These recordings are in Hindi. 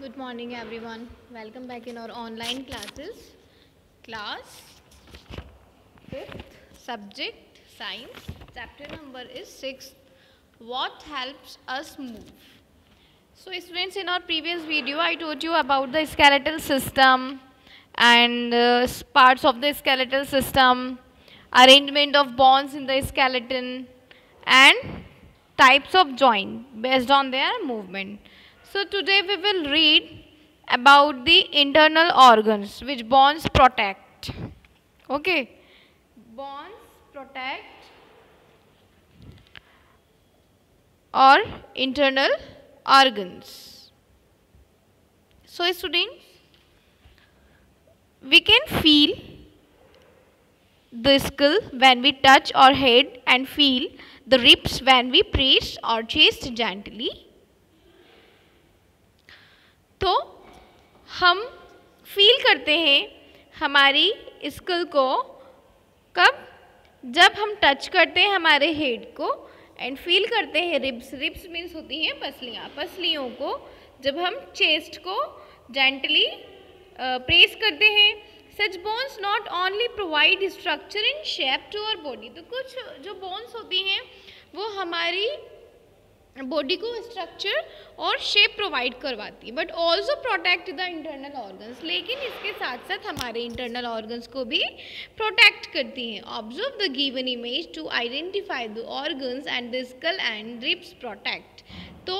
Good morning everyone. Welcome back in our online classes. Class 5th subject science. Chapter number is 6. What helps us move? So students, in our previous video I told you about the skeletal system and parts of the skeletal system, arrangement of bones in the skeleton and types of joint based on their movement. So today we will read about the internal organs which bones protect. Okay, bones protect or internal organs. So students, we can feel the skull when we touch our head and feel the ribs when we press our chest gently. तो हम फील करते हैं हमारी स्कल को कब? जब हम टच करते हैं हमारे हेड को एंड फील करते हैं रिब्स. रिब्स मीन्स होती हैं पसलियाँ. पसलियों को जब हम चेस्ट को जेंटली प्रेस करते हैं. Such bones not only provide structure and shape to our body. तो कुछ जो बोन्स होती हैं वो हमारी बॉडी को स्ट्रक्चर और शेप प्रोवाइड करवाती है, but also protect the internal organs. लेकिन इसके साथ साथ हमारे इंटरनल ऑर्गन्स को भी प्रोटेक्ट करती हैं. Observe the given image to identify the organs and the skull and ribs protect. तो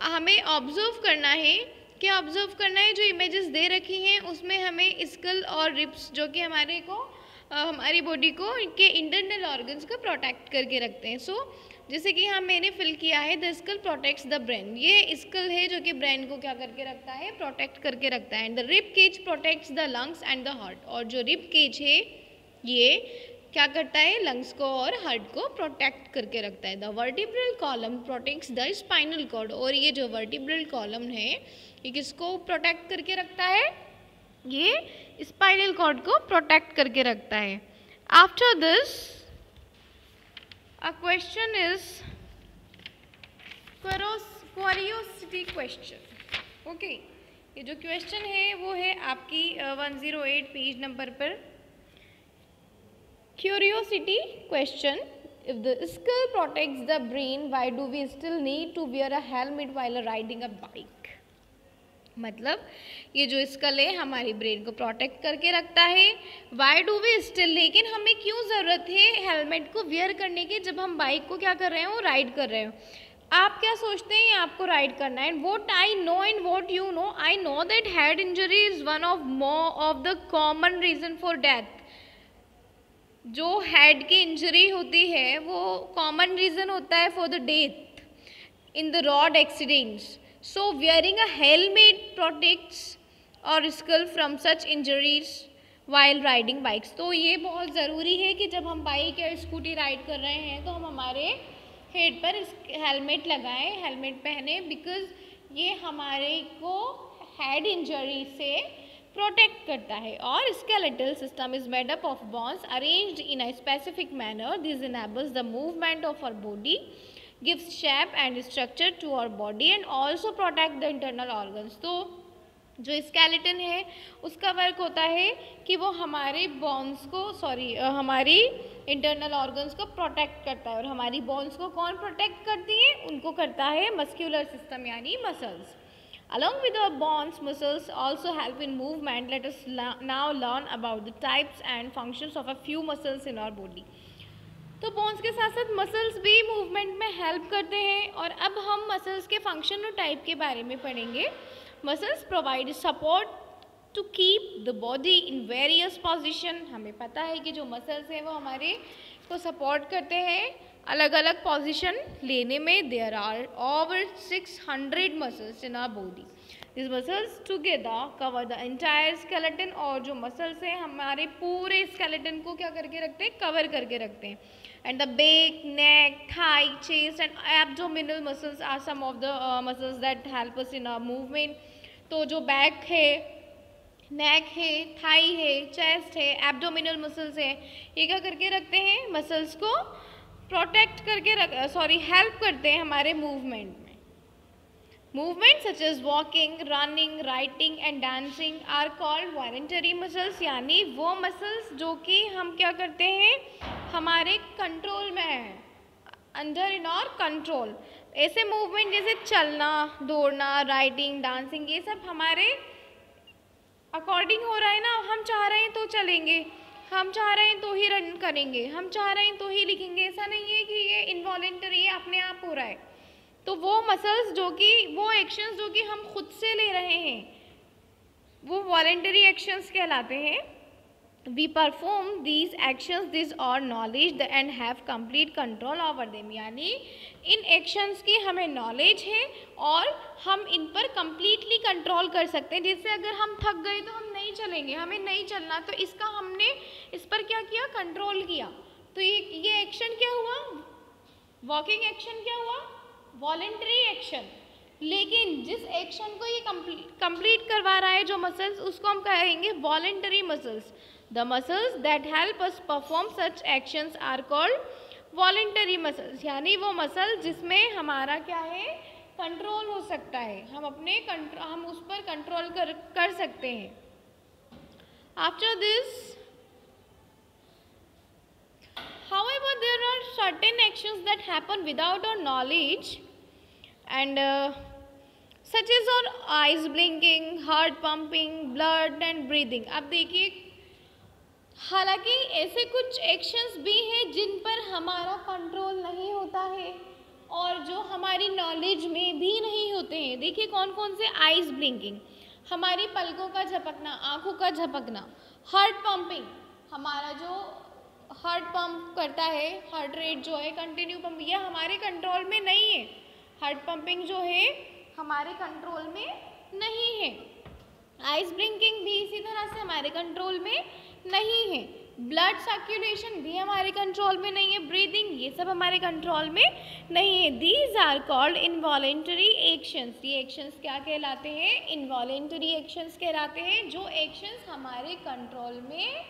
हमें ऑब्जर्व करना है. क्या ऑब्जर्व करना है? जो इमेजेस दे रखी हैं उसमें हमें स्कल और रिब्स जो कि हमारे को हमारी बॉडी को इनके इंटरनल ऑर्गन्स को प्रोटेक्ट करके रखते हैं. सो जैसे कि यहाँ मैंने फिल किया है, the skull protects the brain. ये स्कल है जो कि ब्रेन को क्या करके रखता है? प्रोटेक्ट करके रखता है. And the rib cage protects the lungs and the heart. और जो रिब केज है ये क्या करता है? लंग्स को और हार्ट को प्रोटेक्ट करके रखता है. The vertebral column protects the spinal cord. और ये जो वर्टिब्रल कॉलम है ये किसको प्रोटेक्ट करके रखता है? ये स्पाइनल कॉर्ड को प्रोटेक्ट करके रखता है. After this a question is curiosity question. Okay, ये जो क्वेश्चन है वो है आपकी 108 पेज नंबर पर. Curiosity question. If the skull protects the brain, why do we still need to wear a helmet while riding a bike? मतलब ये जो स्कल है हमारी ब्रेन को प्रोटेक्ट करके रखता है. वाई डू वी स्टिल, लेकिन हमें क्यों ज़रूरत है हेलमेट को वेयर करने की जब हम बाइक को क्या कर रहे हो? राइड कर रहे हो. आप क्या सोचते हैं आपको राइड करना है? What I know and what you know, I know that head injury is one of the common reason for death. जो हेड की इंजरी होती है वो कॉमन रीज़न होता है for the death in the road accidents. So wearing a helmet protects our skull from such injuries while riding bikes. तो ये बहुत ज़रूरी है कि जब हम बाइक या स्कूटी राइड कर रहे हैं तो हम हमारे हेड पर हेलमेट लगाएं, हेलमेट पहने, बिकॉज ये हमारे को हेड इंजरी से प्रोटेक्ट करता है. और skeletal system is made up of bones arranged in a specific manner. This enables the movement of our body, gives shape and structure to our body and also protect the internal organs. तो जो स्केलेटन है उसका वर्क होता है कि वो हमारे बोन्स को हमारी इंटरनल ऑर्गन्स को प्रोटेक्ट करता है. और हमारी बोन्स को कौन प्रोटेक्ट करती है? उनको करता है मस्क्यूलर सिस्टम यानी muscles. Along with our bones, muscles also help in movement. Let us now learn about the types and functions of a few muscles in our body. तो बोन्स के साथ साथ मसल्स भी मूवमेंट में हेल्प करते हैं. और अब हम मसल्स के फंक्शन और टाइप के बारे में पढ़ेंगे. Muscles provide support to keep the body in various position. हमें पता है कि जो मसल्स हैं वो हमारे को सपोर्ट करते हैं अलग अलग पोजीशन लेने में. There are over 600 muscles in our body. These muscles together cover the entire skeleton. और जो मसल्स हैं हमारे पूरे स्केलेटन को क्या करके रखते हैं? कवर करके रखते हैं. And the back, neck, thigh, chest and abdominal muscles are some of the muscles that help us in our movement. तो जो बैक है, नेक है, थाई है, चेस्ट है, एब्डोमिनल मसल्स है, ये क्या करके रखते हैं? मसल्स को प्रोटेक्ट करके हेल्प करते हैं हमारे मूवमेंट में. Movements such as walking, running, writing and dancing are called voluntary muscles, यानी वो muscles जो कि हम क्या करते हैं, हमारे कंट्रोल में है, अंडर इन और कंट्रोल। ऐसे मूवमेंट जैसे चलना, दौड़ना, राइटिंग, डांसिंग, ये सब हमारे अकॉर्डिंग हो रहा है ना, हम चाह रहे हैं तो चलेंगे, हम चाह रहे हैं तो ही रन करेंगे, हम चाह रहे हैं तो ही लिखेंगे, ऐसा नहीं है कि ये इनवॉलेंटरी है, अपने आप हो रहा है। तो वो मसल्स जो कि, वो एक्शंस जो कि हम खुद से ले रहे हैं, वो वॉलेंटरी एक्शंस कहलाते हैं। We perform these actions, these are knowledge and have complete control over them, यानी इन एक्शंस की हमें नॉलेज है और हम इन पर कम्प्लीटली कंट्रोल कर सकते हैं। जैसे अगर हम थक गए तो हम नहीं चलेंगे, हमें नहीं चलना, तो इसका हमने इस पर क्या किया, कंट्रोल किया। तो ये एक्शन क्या हुआ, वॉकिंग एक्शन क्या हुआ, वॉलेंटरी एक्शन। लेकिन जिस एक्शन को ये कंप्लीट करवा रहा है जो मसल्स, उसको हम कहेंगे voluntary muscles. The muscles that help us perform such actions are called voluntary muscles, यानी वो मसल जिसमें हमारा क्या है, कंट्रोल हो सकता है, हम उस पर कंट्रोल कर सकते हैं। After this, however, there are certain actions that happen without our knowledge and such as our eyes blinking, heart pumping, blood and breathing। अब देखिए, हालांकि ऐसे कुछ एक्शंस भी हैं जिन पर हमारा कंट्रोल नहीं होता है और जो हमारी नॉलेज में भी नहीं होते हैं। देखिए कौन कौन से, आइज़ ब्लिंकिंग, हमारी पलकों का झपकना, आँखों का झपकना, हार्ट पंपिंग, हमारा जो हार्ट पंप करता है, हार्ट रेट जो है कंटिन्यू पंप, यह हमारे कंट्रोल में नहीं है। हार्ट पंपिंग जो है हमारे कंट्रोल में नहीं है। आइज़ ब्लिंकिंग भी इसी तरह से हमारे कंट्रोल में नहीं है। ब्लड सर्कुलेशन भी हमारे कंट्रोल में नहीं है। ब्रीदिंग, ये सब हमारे कंट्रोल में नहीं है। These are called involuntary actions. ये एक्शंस क्या कहलाते हैं, इनवॉलेंटरी एक्शंस कहलाते हैं, जो एक्शंस हमारे कंट्रोल में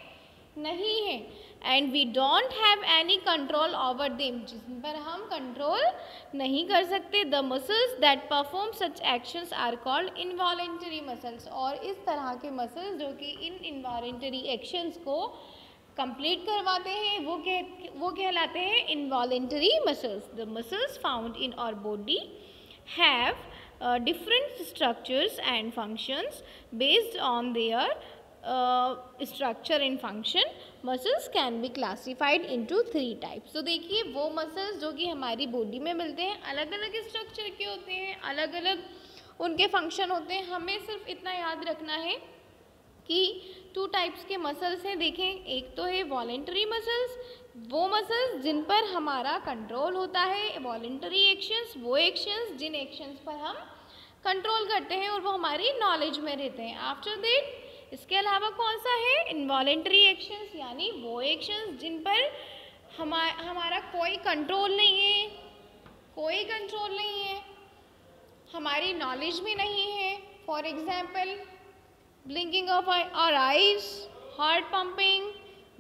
नहीं है। And we don't have any control over them, जिस पर हम कंट्रोल नहीं कर सकते। The muscles that perform such actions are called involuntary muscles. और इस तरह के मसल्स जो कि इन इनवॉलेंटरी एक्शंस को कंप्लीट करवाते हैं, वो कहलाते हैं involuntary muscles. The muscles found in our body have different structures and functions based on their structure and function. Muscles can be classified into 3 types. तो देखिए वो मसल्स जो कि हमारी बॉडी में मिलते हैं, अलग अलग स्ट्रक्चर के होते हैं, अलग अलग उनके फंक्शन होते हैं। हमें सिर्फ इतना याद रखना है कि 2 टाइप्स के मसल्स हैं। देखें, एक तो है वॉलेंटरी मसल्स, वो मसल्स जिन पर हमारा कंट्रोल होता है। वॉलेंटरी एक्शंस, वो एक्शंस जिन एक्शंस पर हम कंट्रोल करते हैं और वो हमारी नॉलेज में रहते हैं। आफ्टर दैट, इसके अलावा कौन सा है, इनवॉलेंटरी एक्शंस, यानी वो एक्शंस जिन पर हमारा कोई कंट्रोल नहीं है, कोई कंट्रोल नहीं है, हमारी नॉलेज में नहीं है। For example, blinking of our eyes, heart pumping,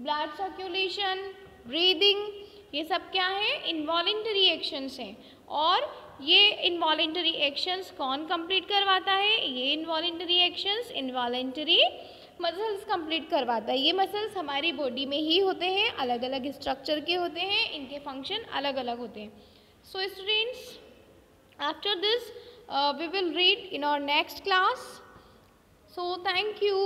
blood circulation, breathing, ये सब क्या है, इनवॉलेंटरी एक्शंस हैं। और ये इनवॉलेंटरी एक्शंस कौन कंप्लीट करवाता है, ये involuntary actions involuntary muscles complete करवाता है। ये मसल्स हमारी बॉडी में ही होते हैं, अलग अलग स्ट्रक्चर के होते हैं, इनके फंक्शन अलग अलग होते हैं। So students, after this we will read in our next class. So thank you.